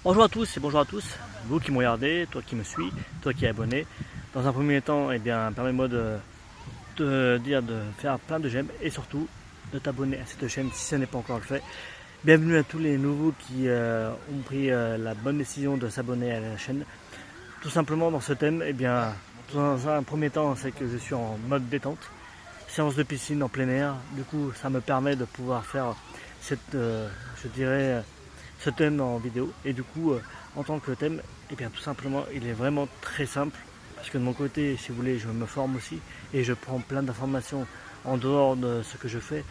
Bonjour à tous et bonjour à tous, vous qui me regardez, toi qui me suis, toi qui es abonné. Dans un premier temps, permets-moi de dire de faire plein de j'aime et surtout de t'abonner à cette chaîne si ce n'est pas encore le fait. Bienvenue à tous les nouveaux qui ont pris la bonne décision de s'abonner à la chaîne. Tout simplement dans ce thème, dans un premier temps, c'est que je suis en mode détente, séance de piscine en plein air. Du coup, ça me permet de pouvoir faire ce thème en vidéo. Et du coup, en tant que thème, tout simplement, il est vraiment très simple. Parce que de mon côté, si vous voulez, je me forme aussi et je prends plein d'informations en dehors de ce que je fais.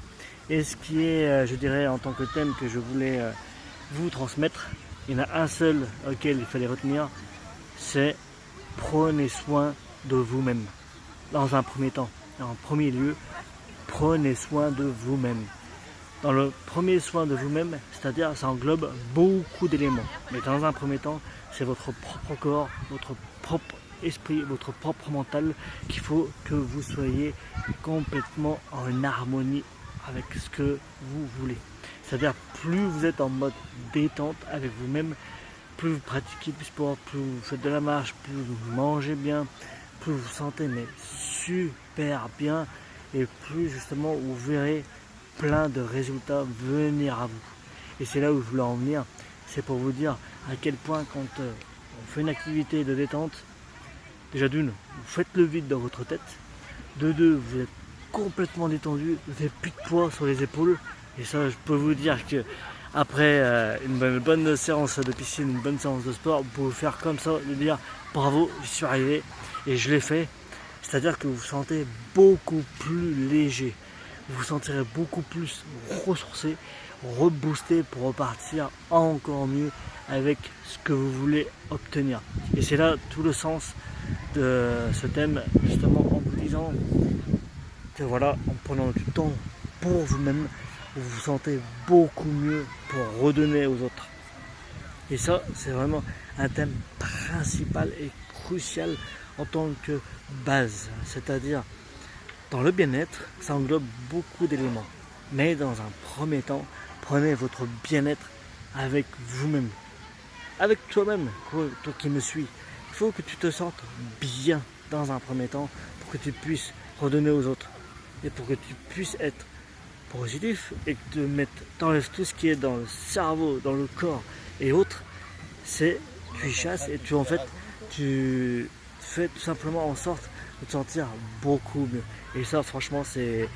Et ce qui est, je dirais, en tant que thème que je voulais vous transmettre, il y en a un seul auquel il fallait retenir, c'est prenez soin de vous-même. Dans un premier temps, en premier lieu, prenez soin de vous-même. Dans le premier soin de vous-même, c'est-à-dire ça englobe beaucoup d'éléments. Mais dans un premier temps, c'est votre propre corps, votre propre esprit, votre propre mental qu'il faut que vous soyez complètement en harmonie avec ce que vous voulez. C'est-à-dire plus vous êtes en mode détente avec vous-même, plus vous pratiquez du sport, plus vous faites de la marche, plus vous mangez bien, plus vous vous sentez mais super bien et plus justement vous verrez plein de résultats venir à vous. Et c'est là où je voulais en venir, c'est pour vous dire à quel point quand on fait une activité de détente, déjà d'une, vous faites le vide dans votre tête, de deux, vous êtes complètement détendu, vous n'avez plus de poids sur les épaules, et ça je peux vous dire que après une bonne séance de piscine, une bonne séance de sport, vous pouvez faire comme ça, de dire bravo, j'y suis arrivé et je l'ai fait. C'est-à-dire que vous vous sentez beaucoup plus léger. Vous vous sentirez beaucoup plus ressourcé, reboosté pour repartir encore mieux avec ce que vous voulez obtenir. Et c'est là tout le sens de ce thème, justement en vous disant que voilà, en prenant du temps pour vous-même, vous vous sentez beaucoup mieux pour redonner aux autres. Et ça, c'est vraiment un thème principal et crucial en tant que base. C'est-à-dire, dans le bien-être, ça englobe beaucoup d'éléments. Mais dans un premier temps, prenez votre bien-être avec vous-même. Avec toi-même, toi qui me suis. Il faut que tu te sentes bien dans un premier temps pour que tu puisses redonner aux autres. Et pour que tu puisses être positif et que t'enlèves tout ce qui est dans le cerveau, dans le corps et autres, c'est tu y chasses et tu fais tout simplement en sorte de te sentir beaucoup mieux. Et ça franchement c'est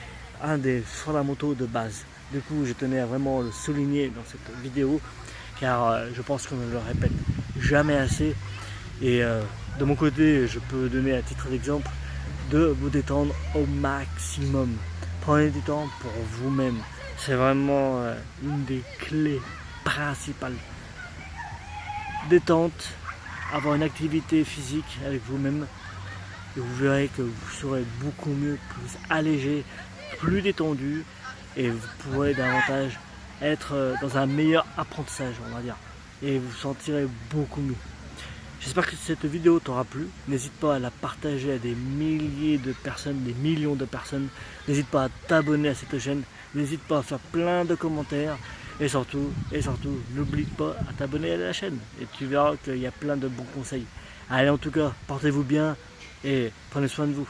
un des fondamentaux de base. Du coup je tenais à vraiment le souligner dans cette vidéo car je pense qu'on ne le répète jamais assez. Et de mon côté je peux donner à titre d'exemple de vous détendre au maximum. Prenez du temps pour vous-même. C'est vraiment une des clés principales. Détente, avoir une activité physique avec vous-même. Et vous verrez que vous serez beaucoup mieux, plus allégé, plus détendu. Et vous pourrez davantage être dans un meilleur apprentissage, on va dire. Et vous sentirez beaucoup mieux. J'espère que cette vidéo t'aura plu. N'hésite pas à la partager à des milliers de personnes, des millions de personnes. N'hésite pas à t'abonner à cette chaîne. N'hésite pas à faire plein de commentaires. Et surtout, n'oublie pas à t'abonner à la chaîne. Et tu verras qu'il y a plein de bons conseils. Allez, en tout cas, portez-vous bien et prenez soin de vous.